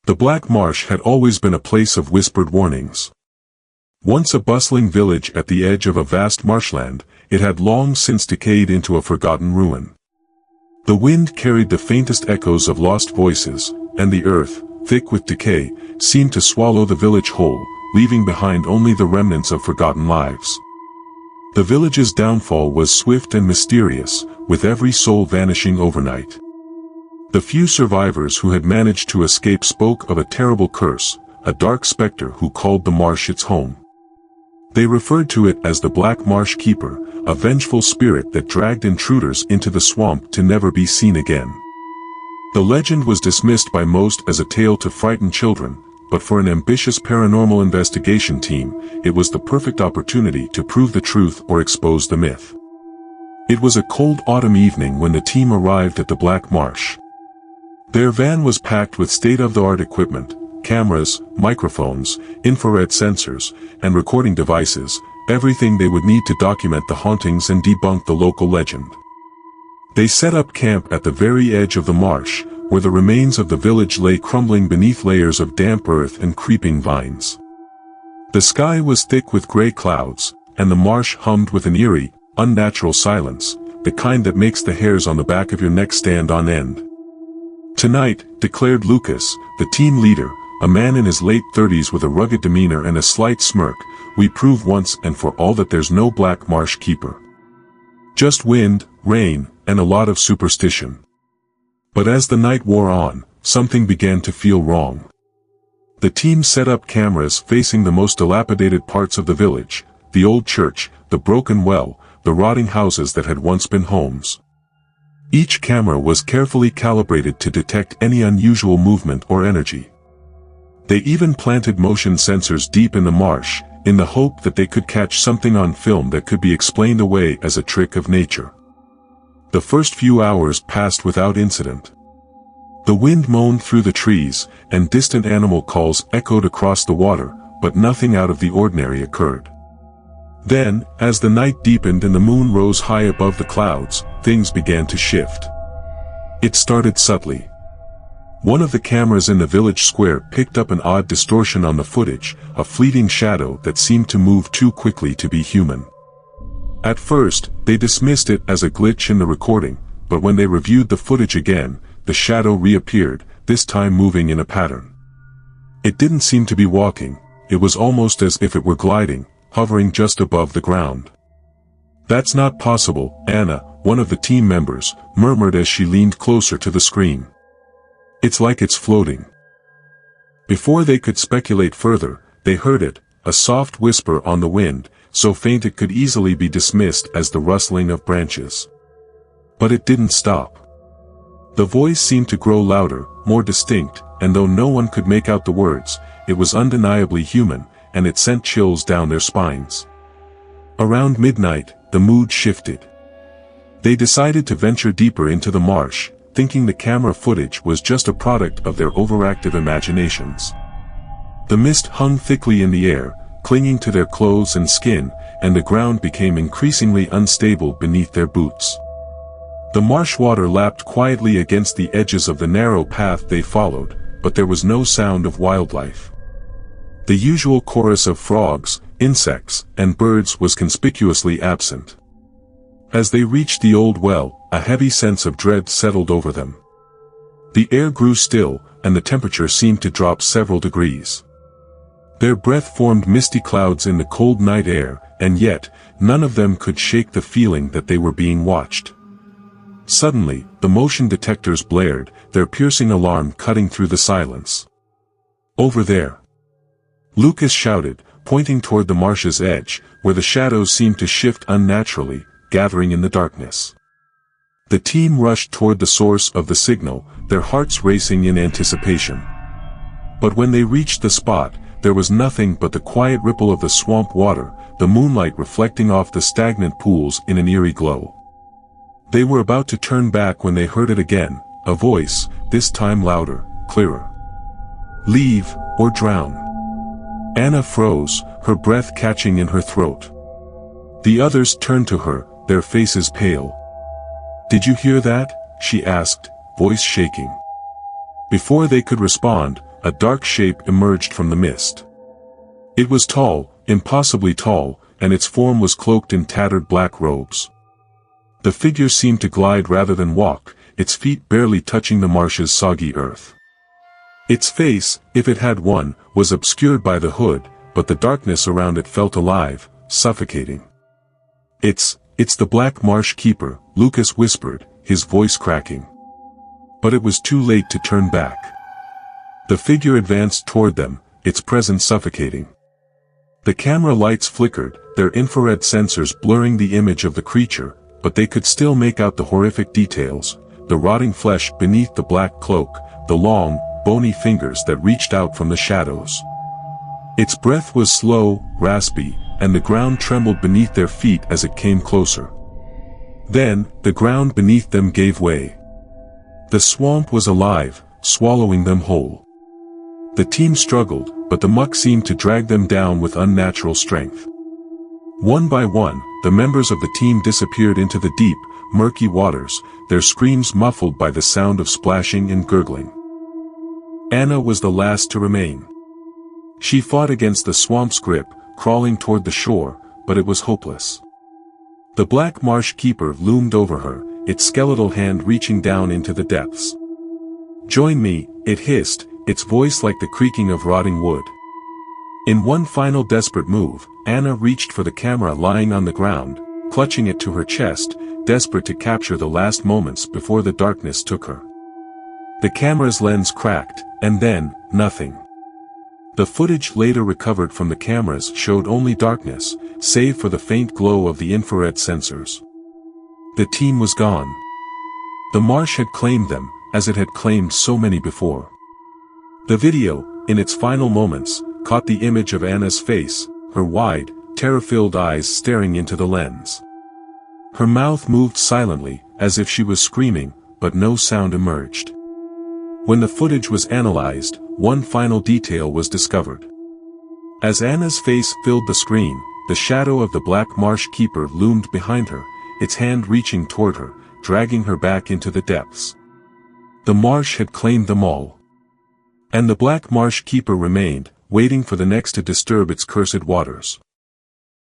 The Black Marsh had always been a place of whispered warnings. Once a bustling village at the edge of a vast marshland, it had long since decayed into a forgotten ruin. The wind carried the faintest echoes of lost voices, and the earth, thick with decay, seemed to swallow the village whole, leaving behind only the remnants of forgotten lives. The village's downfall was swift and mysterious, with every soul vanishing overnight. The few survivors who had managed to escape spoke of a terrible curse, a dark specter who called the marsh its home. They referred to it as the Black Marsh Keeper, a vengeful spirit that dragged intruders into the swamp to never be seen again. The legend was dismissed by most as a tale to frighten children, but for an ambitious paranormal investigation team, it was the perfect opportunity to prove the truth or expose the myth. It was a cold autumn evening when the team arrived at the Black Marsh. Their van was packed with state-of-the-art equipment, cameras, microphones, infrared sensors, and recording devices, everything they would need to document the hauntings and debunk the local legend. They set up camp at the very edge of the marsh, where the remains of the village lay crumbling beneath layers of damp earth and creeping vines. The sky was thick with gray clouds, and the marsh hummed with an eerie, unnatural silence, the kind that makes the hairs on the back of your neck stand on end. "Tonight," declared Lucas, the team leader, a man in his late 30s with a rugged demeanor and a slight smirk, "we prove once and for all that there's no Black Marsh Keeper. Just wind, rain, and a lot of superstition." But as the night wore on, something began to feel wrong. The team set up cameras facing the most dilapidated parts of the village, the old church, the broken well, the rotting houses that had once been homes. Each camera was carefully calibrated to detect any unusual movement or energy. They even planted motion sensors deep in the marsh, in the hope that they could catch something on film that could be explained away as a trick of nature. The first few hours passed without incident. The wind moaned through the trees, and distant animal calls echoed across the water, but nothing out of the ordinary occurred. Then, as the night deepened and the moon rose high above the clouds, things began to shift. It started subtly. One of the cameras in the village square picked up an odd distortion on the footage, a fleeting shadow that seemed to move too quickly to be human. At first, they dismissed it as a glitch in the recording, but when they reviewed the footage again, the shadow reappeared, this time moving in a pattern. It didn't seem to be walking, it was almost as if it were gliding, hovering just above the ground. "That's not possible," Anna, one of the team members, murmured as she leaned closer to the screen. "It's like it's floating." Before they could speculate further, they heard it, a soft whisper on the wind, so faint it could easily be dismissed as the rustling of branches. But it didn't stop. The voice seemed to grow louder, more distinct, and though no one could make out the words, it was undeniably human, and it sent chills down their spines. Around midnight, the mood shifted. They decided to venture deeper into the marsh, thinking the camera footage was just a product of their overactive imaginations. The mist hung thickly in the air, clinging to their clothes and skin, and the ground became increasingly unstable beneath their boots. The marsh water lapped quietly against the edges of the narrow path they followed, but there was no sound of wildlife. The usual chorus of frogs, insects, and birds was conspicuously absent. As they reached the old well, a heavy sense of dread settled over them. The air grew still, and the temperature seemed to drop several degrees. Their breath formed misty clouds in the cold night air, and yet, none of them could shake the feeling that they were being watched. Suddenly, the motion detectors blared, their piercing alarm cutting through the silence. "Over there!" Lucas shouted, pointing toward the marsh's edge, where the shadows seemed to shift unnaturally, gathering in the darkness. The team rushed toward the source of the signal, their hearts racing in anticipation. But when they reached the spot, there was nothing but the quiet ripple of the swamp water, the moonlight reflecting off the stagnant pools in an eerie glow. They were about to turn back when they heard it again, a voice, this time louder, clearer. "Leave, or drown." Anna froze, her breath catching in her throat. The others turned to her, their faces pale. "Did you hear that?" she asked, voice shaking. Before they could respond, a dark shape emerged from the mist. It was tall, impossibly tall, and its form was cloaked in tattered black robes. The figure seemed to glide rather than walk, its feet barely touching the marsh's soggy earth. Its face, if it had one, was obscured by the hood, but the darkness around it felt alive, suffocating. It's the Black Marsh Keeper," Lucas whispered, his voice cracking. But it was too late to turn back. The figure advanced toward them, its presence suffocating. The camera lights flickered, their infrared sensors blurring the image of the creature, but they could still make out the horrific details, the rotting flesh beneath the black cloak, the long, bony fingers that reached out from the shadows. Its breath was slow, raspy, and the ground trembled beneath their feet as it came closer. Then, the ground beneath them gave way. The swamp was alive, swallowing them whole. The team struggled, but the muck seemed to drag them down with unnatural strength. One by one, the members of the team disappeared into the deep, murky waters, their screams muffled by the sound of splashing and gurgling. Anna was the last to remain. She fought against the swamp's grip, crawling toward the shore, but it was hopeless. The Black Marsh Keeper loomed over her, its skeletal hand reaching down into the depths. "Join me," it hissed, its voice like the creaking of rotting wood. In one final desperate move, Anna reached for the camera lying on the ground, clutching it to her chest, desperate to capture the last moments before the darkness took her. The camera's lens cracked, and then, nothing. The footage later recovered from the cameras showed only darkness, save for the faint glow of the infrared sensors. The team was gone. The marsh had claimed them, as it had claimed so many before. The video, in its final moments, caught the image of Anna's face, her wide, terror-filled eyes staring into the lens. Her mouth moved silently, as if she was screaming, but no sound emerged. When the footage was analyzed, one final detail was discovered. As Anna's face filled the screen, the shadow of the Black Marsh Keeper loomed behind her, its hand reaching toward her, dragging her back into the depths. The marsh had claimed them all. And the Black Marsh Keeper remained, waiting for the next to disturb its cursed waters.